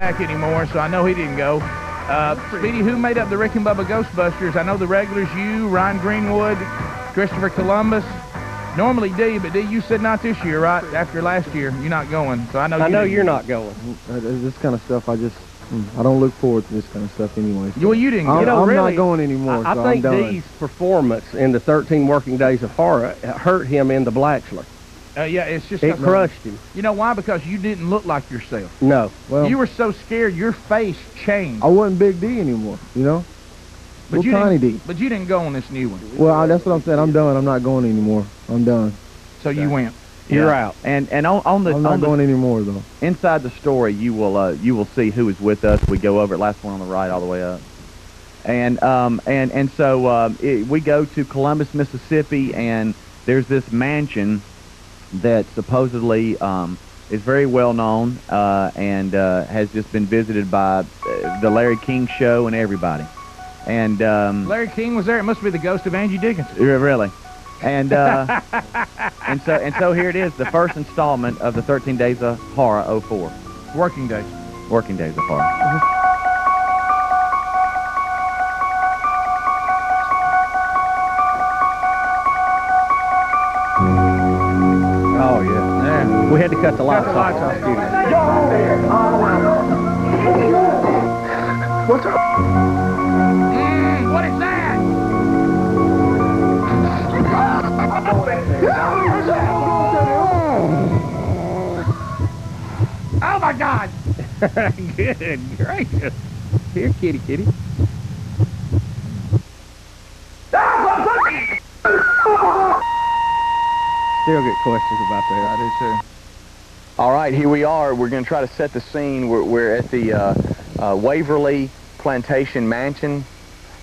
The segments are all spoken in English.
back anymore, so I know he didn't go. Speedy, who made up the Rick and Bubba Ghostbusters? I know the regulars, you, Ryan Greenwood, Christopher Columbus. Normally D, but D, you said not this year, right? After last year, you're not going. So I know you're not going. This kind of stuff, I don't look forward to this kind of stuff anyway. So. Well, you didn't go. I'm really, not going anymore, I so think I'm done. D's performance in the 13 working days of horror hurt him in the Blatchler. Yeah, it's just... It crushed him. You know why? Because you didn't look like yourself. No. Well, you were so scared, your face changed. I wasn't Big D anymore, you know? But Little Tiny D. But you didn't go on this new one. Well, that's what I'm saying. I'm done. I'm not going anymore. I'm done. So you went. You're out. And on the I'm not going anymore though. Inside the story, you will see who is with us. We go over it. Last one on the right, all the way up. And so we go to Columbus, Mississippi, and there's this mansion that supposedly is very well known and has just been visited by the Larry King Show and everybody. And Larry King was there. It must be the ghost of Angie Dickinson. Really. And and so here it is, the first installment of the 13 Days of Horror 04. Working days. Working Days of Horror. Oh yeah. We had to cut the lights off. What's up? What is that? Oh my God! Good gracious! Here, kitty. Still get questions about that. I do too. All right, here we are. We're going to try to set the scene. We're at the Waverly Plantation Mansion,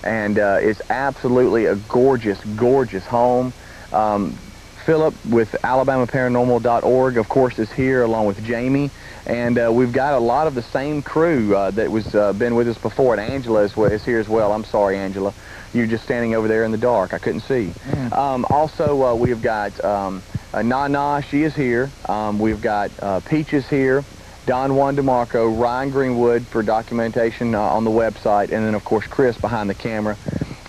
and it's absolutely a gorgeous, gorgeous home. Philip with AlabamaParanormal.org, of course, is here along with Jamie, and we've got a lot of the same crew that was been with us before, and Angela is here as well. I'm sorry, Angela. You're just standing over there in the dark. I couldn't see. Also, we've got Nana, she is here. We've got Peaches here, Don Juan DeMarco, Ryan Greenwood for documentation on the website, and then, of course, Chris behind the camera.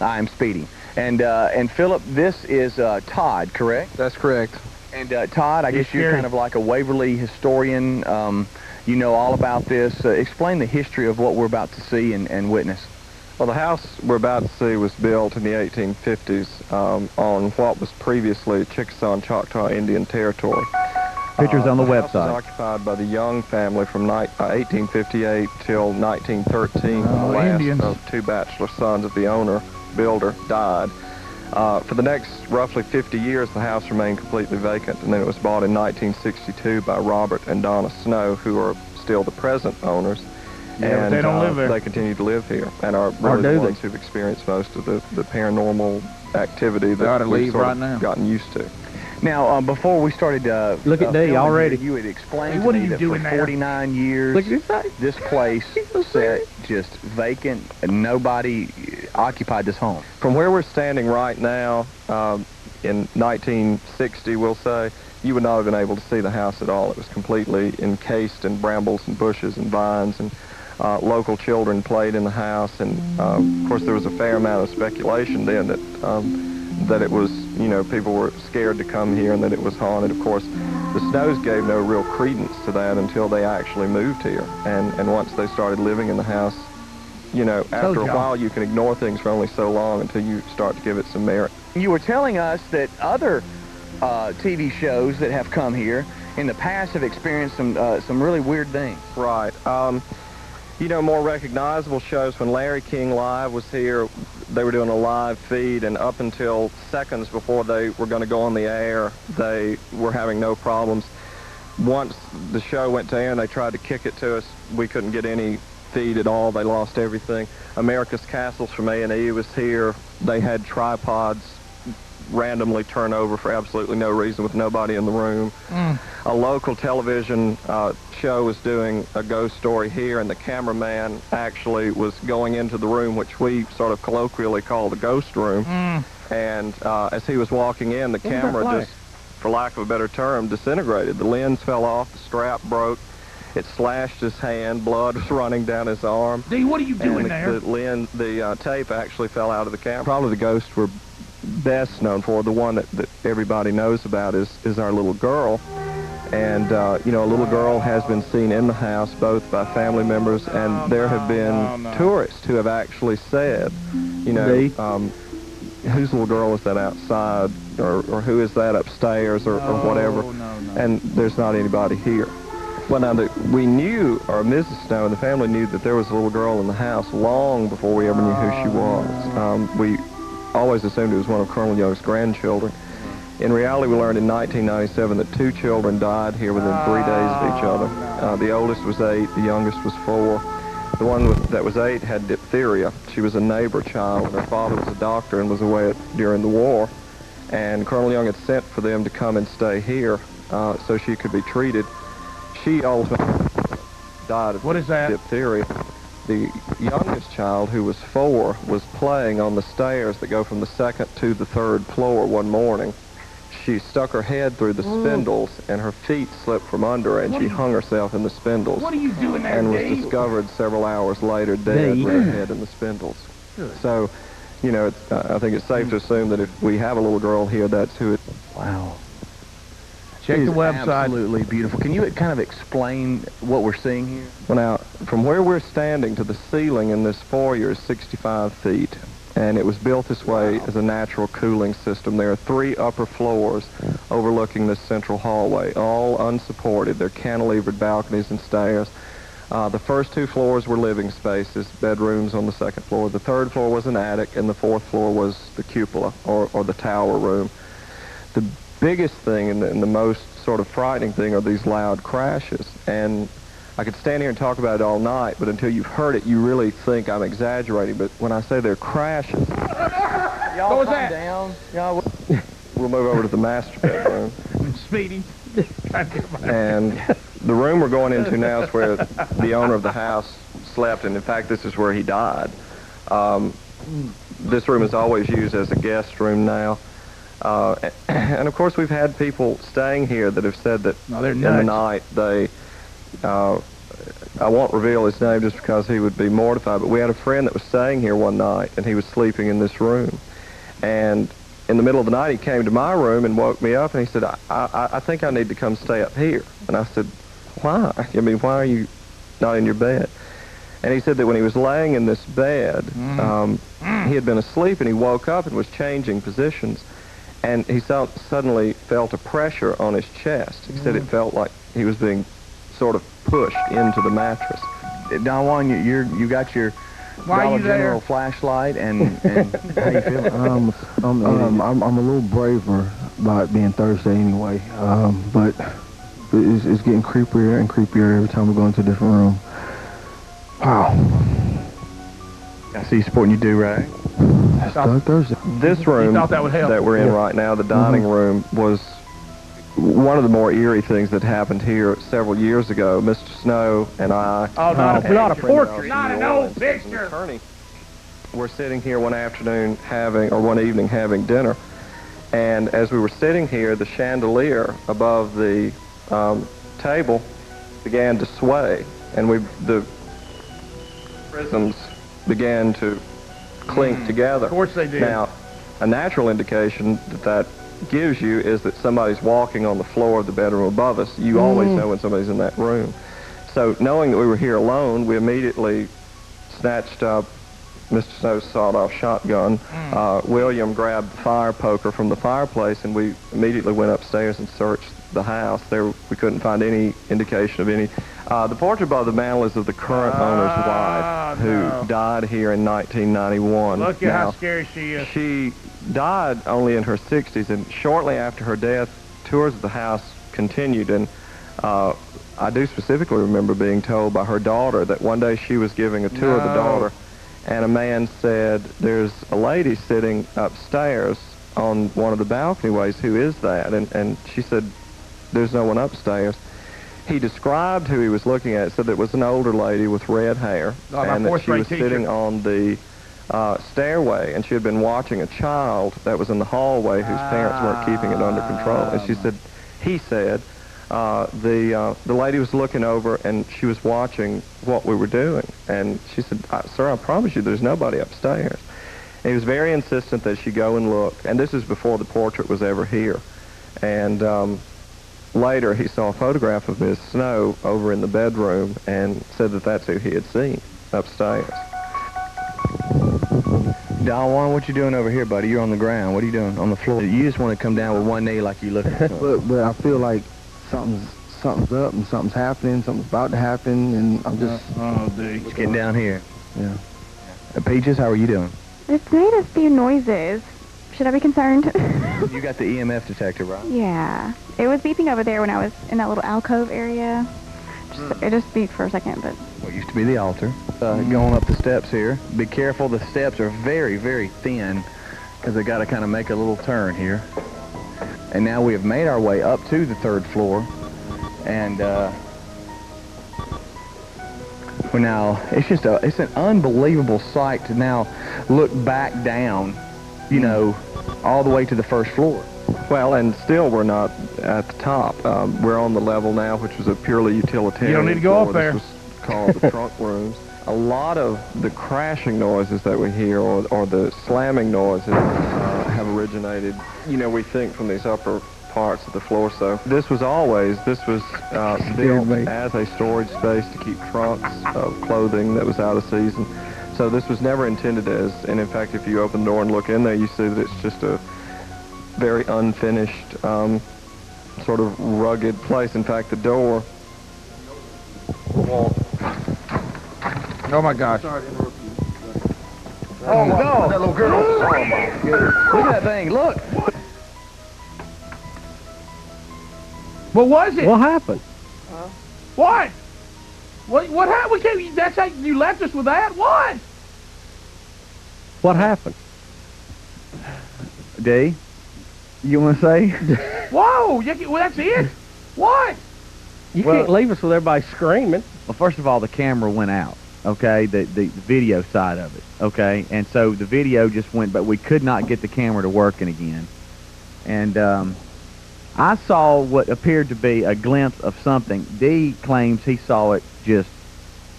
I'm Speedy. And Philip, this is Todd, correct? That's correct. And Todd, I guess you're kind of like a Waverly historian. You know all about this. Explain the history of what we're about to see and witness. Well, the house we're about to see was built in the 1850s on what was previously Chickasaw and Choctaw Indian Territory. Pictures on the house website. was occupied by the Young family from 1858 till 1913. The last Indians. of two bachelor sons of the owner, builder, died. For the next roughly 50 years, the house remained completely vacant, and then it was bought in 1962 by Robert and Donna Snow, who are still the present owners. Yeah, but they don't live there. They continue to live here, and are really the ones who've experienced most of the paranormal activity that we've sort of gotten used to. Now, before we started, look at D already. You had explained what to are me you that doing for there? 49 years, Look at his face. this place sat just vacant, and nobody occupied this home. From where we're standing right now, in 1960, we'll say, you would not have been able to see the house at all. It was completely encased in brambles and bushes and vines, and local children played in the house, and of course there was a fair amount of speculation then that it was, you know, people were scared to come here and that it was haunted. Of course, the Snows gave no real credence to that until they actually moved here, and once they started living in the house, you know, after a while you can ignore things for only so long until you start to give it some merit. You were telling us that other TV shows that have come here in the past have experienced some really weird things. Right. You know, more recognizable shows, when Larry King Live was here, they were doing a live feed, and up until seconds before they were going to go on the air, they were having no problems. Once the show went to air and they tried to kick it to us, we couldn't get any feed at all. They lost everything. America's Castles from A&E was here. They had tripods randomly turn over for absolutely no reason with nobody in the room. A local television show was doing a ghost story here, and the cameraman actually was going into the room, which we sort of colloquially call the ghost room. And as he was walking in, the camera just, for lack of a better term, disintegrated. The lens fell off, the strap broke. It slashed his hand. Blood was running down his arm. Dee, what are you doing there? The tape actually fell out of the camera. Probably the ghosts we're best known for, the one that everybody knows about, is our little girl. And, you know, a little girl has been seen in the house, both by family members, and there have been tourists who have actually said, you know, whose little girl is that outside, or who is that upstairs, or whatever, and there's not anybody here. Well, now, we knew, or Mrs. Snow and the family knew, that there was a little girl in the house long before we ever knew who she was. We always assumed it was one of Colonel Young's grandchildren. In reality, we learned in 1997 that 2 children died here within 3 days of each other. The oldest was 8, the youngest was 4. The one that was 8 had diphtheria. She was a neighbor child. Her father was a doctor and was away during the war. And Colonel Young had sent for them to come and stay here so she could be treated. She ultimately died of diphtheria. The youngest child, who was 4, was playing on the stairs that go from the 2nd to the 3rd floor one morning. She stuck her head through the spindles, and her feet slipped from under her, and she hung herself in the spindles. What are you doing there, and was discovered several hours later dead with her head in the spindles. So, you know, I think it's safe to assume that if we have a little girl here, that's who it... Wow. Check the website. Absolutely beautiful. Can you kind of explain what we're seeing here? Well, now, from where we're standing to the ceiling in this foyer is 65 feet. And it was built this way as a natural cooling system. There are 3 upper floors overlooking this central hallway, all unsupported. They're cantilevered balconies and stairs. The first 2 floors were living spaces, bedrooms on the 2nd floor. The 3rd floor was an attic, and the 4th floor was the cupola, or the tower room. The biggest thing and the most sort of frightening thing are these loud crashes. And I could stand here and talk about it all night, but until you've heard it, you really think I'm exaggerating. But when I say they're crashes... Y'all calm down. We'll move over to the master bedroom. Speedy. And the room we're going into now is where the owner of the house slept, and in fact, this is where he died. This room is always used as a guest room now. And of course, we've had people staying here that have said that in the night they... I won't reveal his name just because he would be mortified, but we had a friend that was staying here one night, and he was sleeping in this room. And in the middle of the night, he came to my room and woke me up, and he said, I think I need to come stay up here. And I said, why? I mean, why are you not in your bed? And he said that when he was laying in this bed, he had been asleep, and he woke up and was changing positions, and he suddenly felt a pressure on his chest. He said it felt like he was being sort of pushed into the mattress. Don Juan, you got your Dollar General flashlight, and how you feeling? I'm a little braver about being Thursday anyway, but it's getting creepier and creepier every time we go into a different room. Wow. I see you sporting your do-rag. That's Thursday. This room that we're in right now, the dining room, was one of the more eerie things that happened here several years ago. Mr. Snow and I... Oh, not a portrait. Not an old picture. We're sitting here one evening having dinner. And as we were sitting here, the chandelier above the table began to sway. And the prisms began to clink together. Of course they did. Now, a natural indication that gives you is that somebody's walking on the floor of the bedroom above us. You always know when somebody's in that room. So knowing that we were here alone, we immediately snatched up Mr. Snow's sawed-off shotgun. William grabbed the fire poker from the fireplace, and we immediately went upstairs and searched the house. We couldn't find any indication of any. The portrait above the mantel is of the current owner's wife, who died here in 1991. Look at how scary she is. She died only in her 60s, and shortly after her death, tours of the house continued. And I do specifically remember being told by her daughter that one day she was giving a tour of the daughter, and a man said, "There's a lady sitting upstairs on one of the balcony ways. Who is that?" And she said, "There's no one upstairs." He described who he was looking at, said that it was an older lady with red hair, and that she was sitting on the stairway, and she had been watching a child that was in the hallway whose parents weren't keeping it under control. And she said, he said, the lady was looking over, and she was watching what we were doing. And she said, "Sir, I promise you there's nobody upstairs." And he was very insistent that she go and look. And this is before the portrait was ever here. And later he saw a photograph of Miss Snow over in the bedroom and said that that's who he had seen upstairs. Don Juan, what you doing over here, buddy? You're on the ground. What are you doing on the floor? You just want to come down with one knee like you look at But I feel like something's up and something's happening, something's about to happen, and I'm just... dude. Just getting down here. Yeah. Peaches, how are you doing? It's made a few noises. Should I be concerned? You got the EMF detector, right? Yeah. It was beeping over there when I was in that little alcove area. It just beeped for a second, but... What used to be the altar. Going up the steps here. Be careful, the steps are very, very thin because they got to kind of make a little turn here. And now we have made our way up to the 3rd floor. And well, now it's an unbelievable sight to now look back down, you know, all the way to the 1st floor. Well, and still we're not at the top. We're on the level now, which was a purely utilitarian. You don't need to go floor. up there. This was called the trunk rooms. A lot of the crashing noises that we hear or the slamming noises have originated, you know, we think from these upper parts of the floor. So this was built as a storage space to keep trunks of clothing that was out of season. So this was never intended as, and in fact, if you open the door and look in there, you see that it's just a very unfinished, sort of rugged place. In fact, the door won't... Oh, my gosh. Oh, no! That little girl. Oh, my goodness. Look at that thing. Look! What was it? What happened? What? What happened? We can't, that's how you left us with that? What? What happened? D, you want to say? Whoa! Well, that's it? What? You can't leave us with everybody screaming. Well, first of all, the camera went out, okay, the video side of it, okay, and so the video just went, but we could not get the camera to working again. And I saw what appeared to be a glimpse of something. D claims he saw it just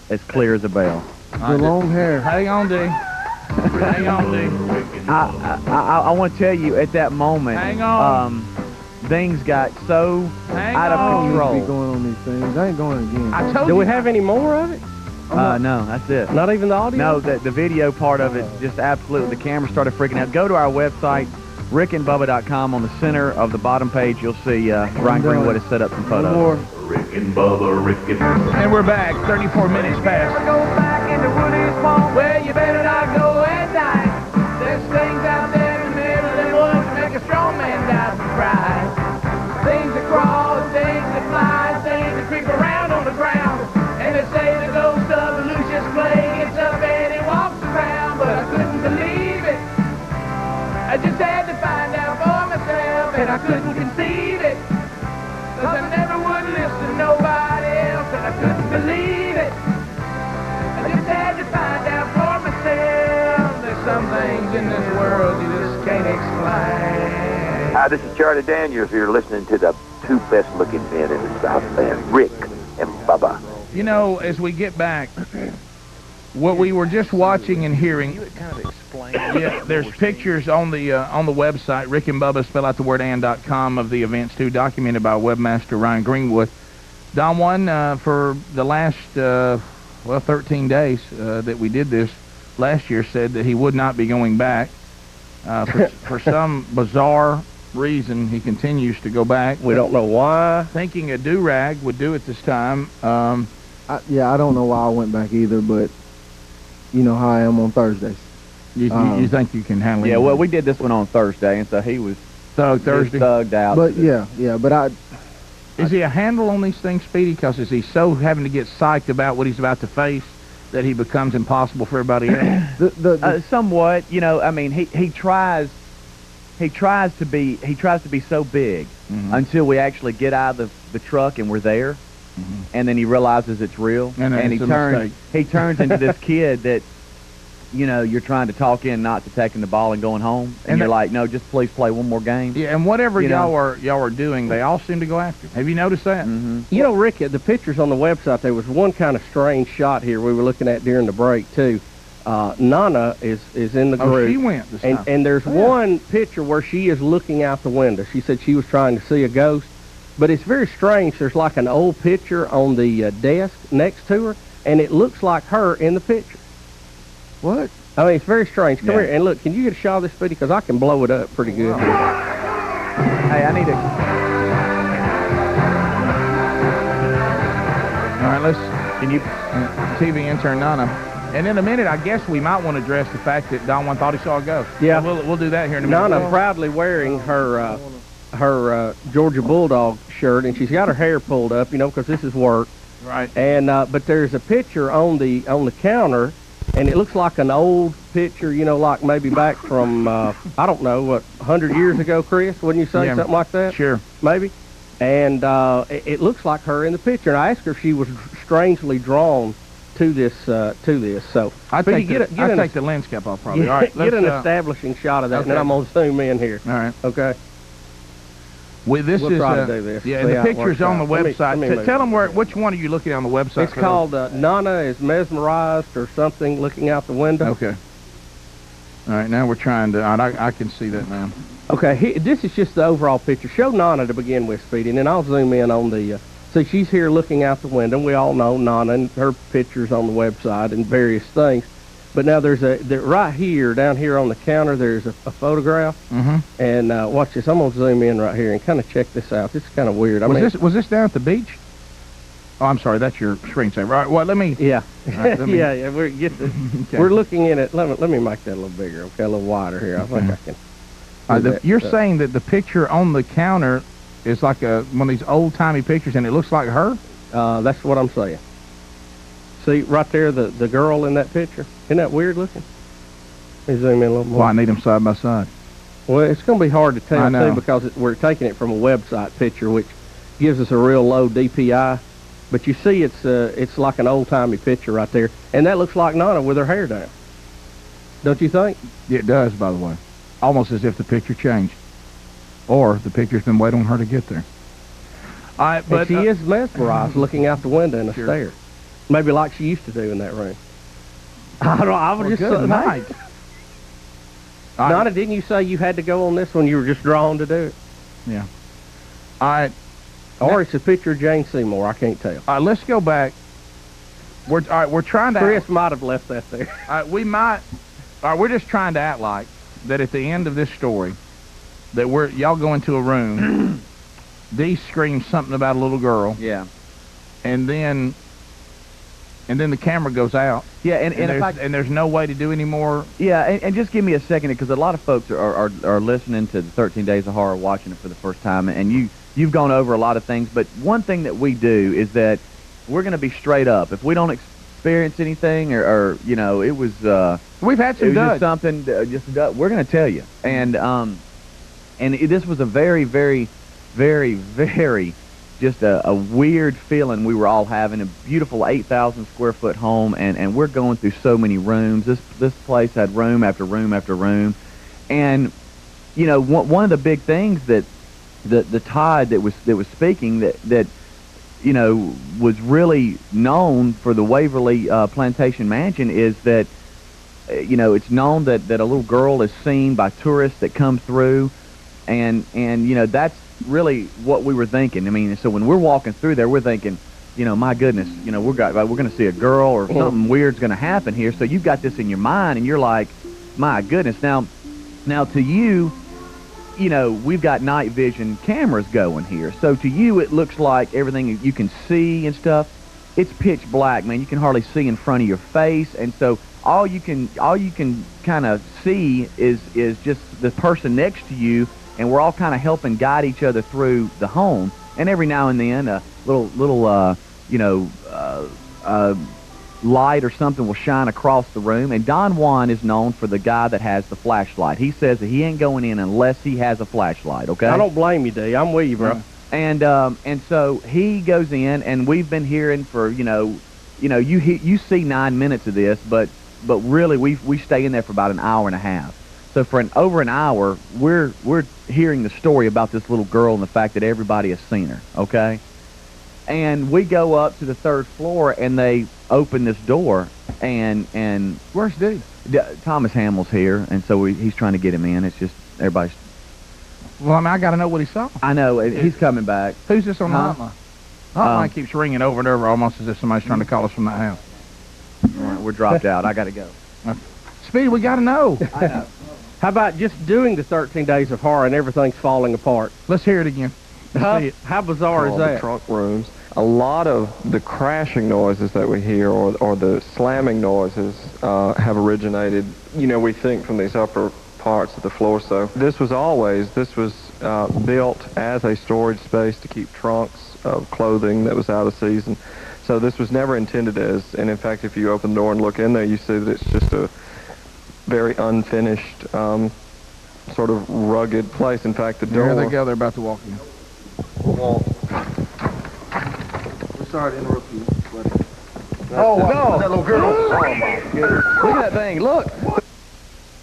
as clear as a bell. The long hair. Hang on, D. Hang on, D. I want to tell you, at that moment, Hang on. Things got so Hang out on. of Be control. going on these things. I ain't going again. I told Do you. we have any more of it? No, that's it. Not even the audio? No, the video part of it, just absolutely, the camera started freaking out. Go to our website, rickandbubba.com. On the center of the bottom page, you'll see Ryan Greenwood has set up some photos. More. Rick and Bubba, Rick and And we're back, 34 minutes past. Go back into Woody's swamp. Well, you better not go at night. There's things out there in the middle of the woods that make a strong man die from pride. Things that crawl, things that fly, things that creep around on the ground. And they say the ghost of Lucius Clay gets up and he walks around, but I couldn't believe it. I just had to find out for myself, and I couldn't conceive it. 'Cause I never would listen to nobody else, and I couldn't believe it. I just had to find out for myself. There's some things in this world you just can't explain. Hi, this is Charlie Daniels. You're listening to the two best-looking men in the South Bend, Rick and Bubba. You know, as we get back, what we were just watching and hearing, Kind of explain. yeah, there's pictures on the website, Rick and Bubba, spell out the word and.com, of the events too, documented by webmaster Ryan Greenwood. Don Juan, for the last, 13 days that we did this last year, said that he would not be going back. For some bizarre reason, he continues to go back. We don't know why. Thinking a do-rag would do it this time. I don't know why I went back either, but you know how I am on Thursdays. You think you can handle it? Yeah, well, we did this one on Thursday, and so he was Thursday. thugged out. But yeah, but Is he a handle on these things, Speedy? Because is he so having to get psyched about what he's about to face that he becomes impossible for everybody else? Somewhat, you know. I mean, he tries to be so big until we actually get out of the truck and we're there, and then he realizes it's real, And he it's a turns mistake. into this kid that you're trying to talk in not to taking the ball and going home, and you're like, no, just please play one more game. Yeah, and whatever y'all are doing, they all seem to go after him. Have you noticed that? Mm-hmm. You know, Rick, the pictures on the website, there was one kind of strange shot here we were looking at during the break, too. Nana is in the group. Oh, she went this time. And there's one picture where she is looking out the window. She said she was trying to see a ghost. But it's very strange. There's like an old picture on the desk next to her, and it looks like her in the picture. What? I mean, it's very strange. Come here, and look, can you get a shot of this, Speedy? Because I can blow it up pretty good. Hey, I need to... All right, can you... TV intern Nana. And in a minute, I guess we might want to address the fact that Don Juan thought he saw a ghost. Yeah. So we'll do that here in a minute. Nana proudly wearing her Georgia Bulldog shirt, and she's got her hair pulled up, because this is work. Right. And but there's a picture on the counter, and it looks like an old picture, like maybe back from I don't know what 100 years ago, Chris. Wouldn't you say something like that? Sure. Maybe. And it looks like her in the picture. And I asked her if she was strangely drawn to this. So I take the lens cap off probably. All right. Get an establishing shot of that, and then I'm gonna zoom in here. All right. Okay. We'll try to do this. Yeah, and the picture's on the website. Tell them which one are you looking at on the website? It's called Nana is Mesmerized or something, looking out the window. Okay. All right, now we're trying to... I can see that now. Okay, this is just the overall picture. Show Nana to begin with, Speedy, and then I'll zoom in on the... see, she's here looking out the window. We all know Nana and her pictures on the website and various things. But now right here, down here on the counter, there's a photograph. Mm-hmm. And watch this. I'm going to zoom in right here and kind of check this out. This is kind of weird. Was this down at the beach? Oh, I'm sorry. That's your screensaver. All right, well, let me... Yeah. Right, yeah, we're looking in it. Let me make that a little bigger, okay, a little wider here. I think I can... you're saying that the picture on the counter is like one of these old-timey pictures, and it looks like her? That's what I'm saying. See, right there, the girl in that picture. Isn't that weird looking? Let me zoom in a little more. Well, I need them side by side. Well, it's going to be hard to tell, too, because we're taking it from a website picture, which gives us a real low DPI. But you see, it's like an old-timey picture right there. And that looks like Nana with her hair down. Don't you think? It does, by the way. Almost as if the picture changed. Or the picture's been waiting on her to get there. All right, but she is mesmerized looking out the window in a stare. Maybe like she used to do in that room. I was just good night. Nana, didn't you say you had to go on this one? You were just drawn to do it. Yeah. All right. Or it's a picture of Jane Seymour. I can't tell. All right, let's go back. We're trying to... Chris might have left that there. We might... All right, we're just trying to act like that at the end of this story, that y'all go into a room, Dee screams something about a little girl. Yeah. And then the camera goes out. Yeah, and there's no way to do any more. Yeah, and just give me a second, because a lot of folks are listening to the 13 Days of Horror, watching it for the first time, and you've gone over a lot of things. But one thing that we do is that we're going to be straight up. If we don't experience anything, or it was we've had some just something, we're going to tell you. And this was a very, very, very, very just a weird feeling we were all having. A beautiful 8,000 square foot home, and we're going through so many rooms. This place had room after room after room, and one of the big things that the Todd that was speaking that was really known for the Waverly Plantation Mansion is that it's known that a little girl is seen by tourists that come through, and that's really what we were thinking. I mean, so when we're walking through there, we're thinking, my goodness, we're going to see a girl or something weird's going to happen here. So you've got this in your mind, and you're like, my goodness. Now to you, we've got night vision cameras going here. So to you, it looks like everything you can see and stuff. It's pitch black, man. You can hardly see in front of your face, and so all you can kind of see is just the person next to you. And we're all kind of helping guide each other through the home. And every now and then, a little light or something will shine across the room. And Don Juan is known for the guy that has the flashlight. He says that he ain't going in unless he has a flashlight, okay? I don't blame you, D. I'm with you, bro. And so he goes in, and we've been hearing for, you see 9 minutes of this, but really we stay in there for about an hour and a half. So for over an hour, we're hearing the story about this little girl and the fact that everybody has seen her, okay? And we go up to the 3rd floor, and they open this door, and Where's Dee? Thomas Hamill's here, and so he's trying to get him in. It's just everybody's... Well, I mean, I got to know what he saw. I know, he's coming back. Who's this on the hotline? Hotline keeps ringing over and over, almost as if somebody's trying to call us from that house. All right, we're dropped out. I got to go. Speedy, we got to know. I know. How about just doing the 13 Days of Horror and everything's falling apart? Let's hear it again. How bizarre is that? The trunk rooms. A lot of the crashing noises that we hear or the slamming noises have originated, we think from these upper parts of the floor. So this was built as a storage space to keep trunks of clothing that was out of season. So this was never intended as, and in fact, if you open the door and look in there, you see that it's just a very unfinished, sort of rugged place. In fact, the door... There they go. They're about to walk in. We're sorry to interrupt you, buddy. Oh, no. That little girl. Oh, my goodness. Look at that thing. Look.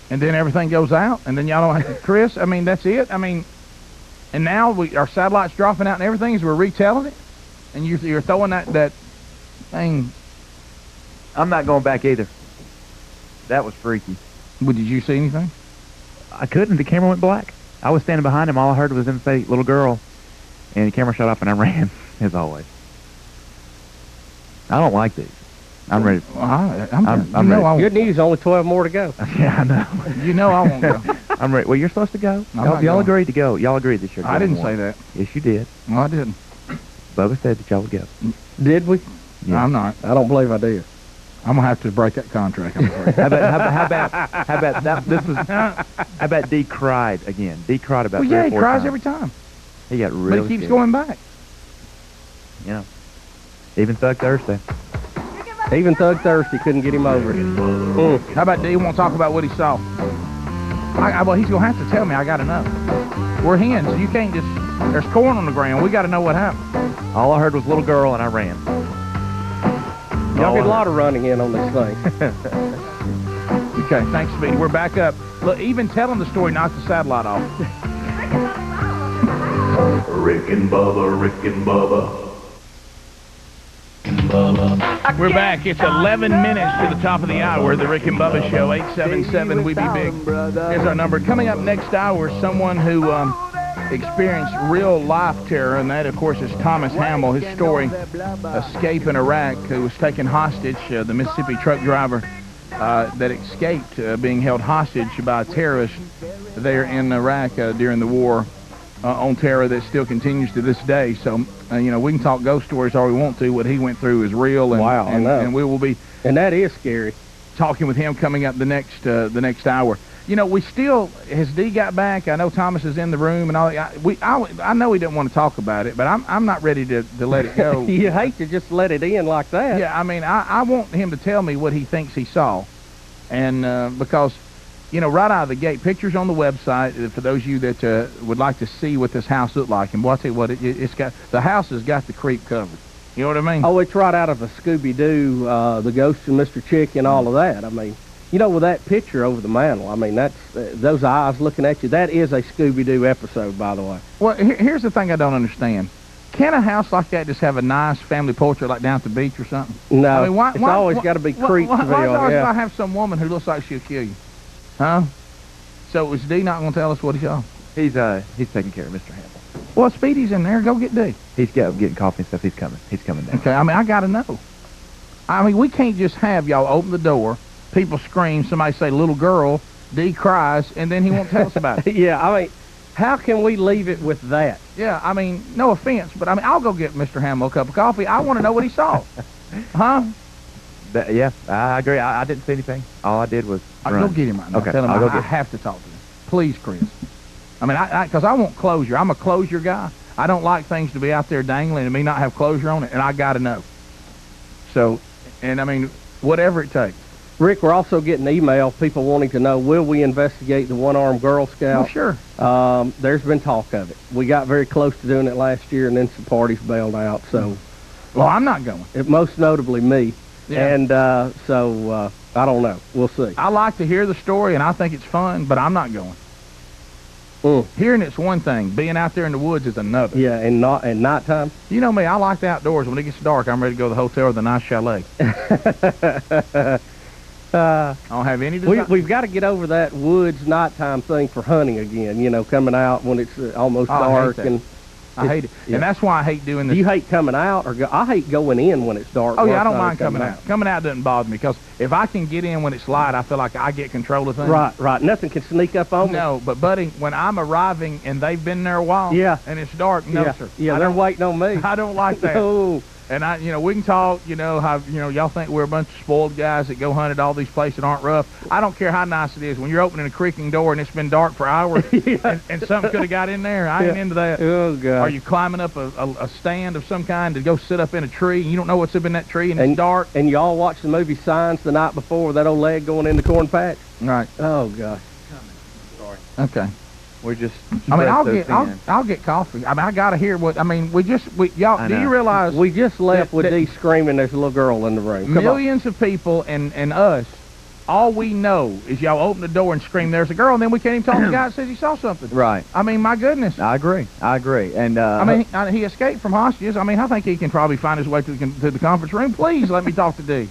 And then everything goes out, and then y'all don't have... Chris, I mean, that's it. I mean, and now our satellite's dropping out and everything as we're retelling it, and you're throwing that thing... I'm not going back either. That was freaky. Well, did you see anything? I couldn't. The camera went black. I was standing behind him. All I heard was him say, "Little girl," and the camera shut off, and I ran, as always. I don't like these. I'm ready. I'm ready. Good news, only 12 more to go. Yeah, I know. You know I won't go. I'm ready. Well, you're supposed to go. Y'all Y'all agreed to go. Y'all agreed this year. I didn't say that. Yes, you did. No, I didn't. Bubba said that y'all would go. Did we? Yeah. I'm not. I don't believe I did. I'm gonna have to break that contract. I'm afraid. How about that? How about Dee cried again? Dee cried about. Well, three yeah, or he four cries times. every time. He got really. But he keeps scared. going back. You know, even Thug Thursday. Even Thug Thirsty couldn't get him over it. How about Dee won't talk about what he saw? Well, he's gonna have to tell me. I gotta know. We're hens. You can't just. There's corn on the ground. We gotta know what happened. All I heard was little girl, and I ran. Y'all get a lot of running in on this thing. Okay, thanks, Speedy. We're back up. Look, even telling the story knocked the satellite off. Rick and Bubba, Rick and Bubba. We're back. It's 11 minutes to the top of the hour. The Rick and Bubba Show, 877 We Be Big. Here's our number. Coming up next hour, someone who experienced real life terror, and that, of course, is Thomas Hamill. His story, escape in Iraq, who was taken hostage, the Mississippi truck driver that escaped being held hostage by terrorists there in Iraq during the war on terror that still continues to this day. So, you know, we can talk ghost stories all we want to. What he went through is real, and, wow, and we will be... And that is scary. Talking with him coming up the next hour. You know, we still, has Dee got back? I know Thomas is in the room and all. I know he didn't want to talk about it, but I'm not ready to let it go. You hate to just let it in like that. Yeah, I mean, I want him to tell me what he thinks he saw, and because, you know, right out of the gate, pictures on the website for those of you that would like to see what this house looked like. And boy, I'll tell you what, it's got, the house has got the creep covered. You know what I mean? Oh, it's right out of a Scooby-Doo, the Ghost and Mr. Chick and all of that. I mean, you know, with that picture over the mantle, I mean, that's those eyes looking at you. That is a Scooby-Doo episode, by the way. Well, here's the thing I don't understand. Can a house like that just have a nice family portrait like down at the beach or something? No, I mean, it's always got to be Creepsville. Why always yeah. I have some woman who looks like she'll kill you? Huh? So is Dee not going to tell us what he saw? He's taking care of Mr. Hamill. Well, Speedy's in there. Go get Dee. He's getting coffee and stuff. He's coming. He's coming down. Okay, I mean, I got to know. I mean, we can't just have y'all open the door, people scream, somebody say, little girl, Dee cries, and then he won't tell us about it. Yeah, I mean, how can we leave it with that? Yeah, I mean, no offense, but I mean, I'll go get Mr. Hamill a cup of coffee. I want to know what he saw. Huh? Yeah, I agree. I didn't see anything. All I did was run. Go get him. Okay, Tell him I'll go I get have to talk to him. Please, Chris. I mean, because I want closure. I'm a closure guy. I don't like things to be out there dangling and me not have closure on it, and I got to know. So, and I mean, whatever it takes. Rick, we're also getting email, people wanting to know, will we investigate the one-armed Girl Scout? Well, sure. There's been talk of it. We got very close to doing it last year, and then some parties bailed out, so... Well, I'm not going. Most notably me. Yeah. And so I don't know. We'll see. I like to hear the story, and I think it's fun, but I'm not going. Hearing it's one thing. Being out there in the woods is another. Yeah, and not at nighttime. You know me. I like the outdoors. When it gets dark, I'm ready to go to the hotel or the nice chalet. I don't have any desire. We've got to get over that woods nighttime thing for hunting again. You know, coming out when it's almost dark and. I hate it. Yeah. And that's why I hate doing this. Do you hate coming out? I hate going in when it's dark. Oh, yeah, I don't mind coming out. Coming out doesn't bother me because if I can get in when it's light, I feel like I get control of things. Right. Nothing can sneak up on me. No, but, buddy, when I'm arriving and they've been there a while and it's dark, no, sir. Yeah, they're waiting on me. I don't like that. No. And we can talk, how, y'all think we're a bunch of spoiled guys that go hunt at all these places that aren't rough. I don't care how nice it is. When you're opening a creaking door and it's been dark for hours and something could have got in there, I ain't into that. Oh, God. Are you climbing up a stand of some kind to go sit up in a tree and you don't know what's up in that tree and it's dark? And y'all watch the movie Signs the night before with that old leg going in the corn patch? Right. Oh, God. Sorry. Okay. We're just. I'll get coffee. I mean, I gotta hear what. I mean, y'all. Do you realize we just left with Dee screaming? There's a little girl in the room. Millions of people and us. All we know is y'all open the door and scream, "There's a girl," and then we can't even talk to the guy that says he saw something. Right. I mean, my goodness. I agree. And I mean, he escaped from hostages. I mean, I think he can probably find his way to the conference room. Please let me talk to Dee.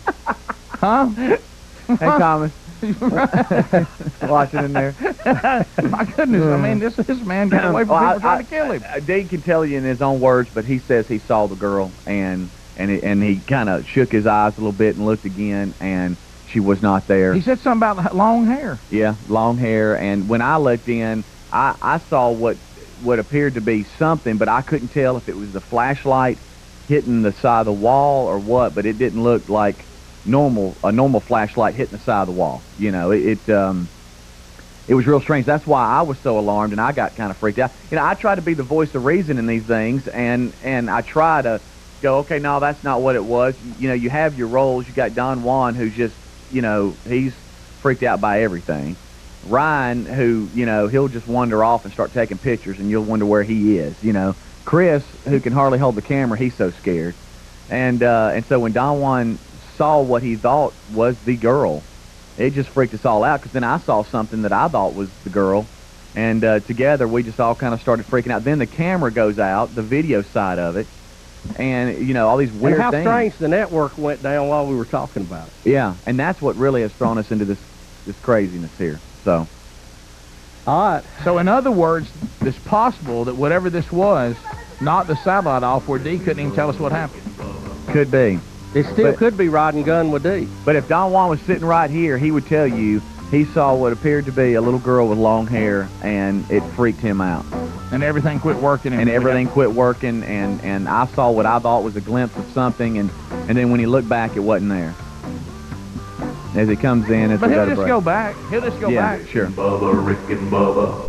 Huh? Hey, Thomas. Watching in there. My goodness, I mean, this man got away from people trying to kill him. Dave can tell you in his own words, but he says he saw the girl, and he kind of shook his eyes a little bit and looked again, and she was not there. He said something about long hair. Yeah, long hair, and when I looked in, I saw what appeared to be something, but I couldn't tell if it was the flashlight hitting the side of the wall or what, but it didn't look like a normal flashlight hitting the side of the wall. It was real strange. That's why I was so alarmed and I got kind of freaked out. I try to be the voice of reason in these things, and I try to go, okay, no, that's not what it was. You have your roles. You got Don Juan, who's just, he's freaked out by everything. Ryan, who, he'll just wander off and start taking pictures, and you'll wonder where he is. Chris, who can hardly hold the camera, he's so scared. And so when Don Juan saw what he thought was the girl, it just freaked us all out, because then I saw something that I thought was the girl, and together we just all kind of started freaking out. Then the camera goes out, the video side of it, and all these weird things. And how strange the network went down while we were talking about it. Yeah, and that's what really has thrown us into this craziness here. So all right. So in other words, it's possible that whatever this was knocked the satellite off where Dee couldn't even tell us what happened. Could be. It still could be riding gun with Dee. But if Don Juan was sitting right here, he would tell you he saw what appeared to be a little girl with long hair, and it freaked him out. And everything quit working. And everything quit working, and I saw what I thought was a glimpse of something, and then when he looked back, it wasn't there. As he comes in, but he'll just go back. He'll just go back. Sure. Bubba, Rick and Bubba.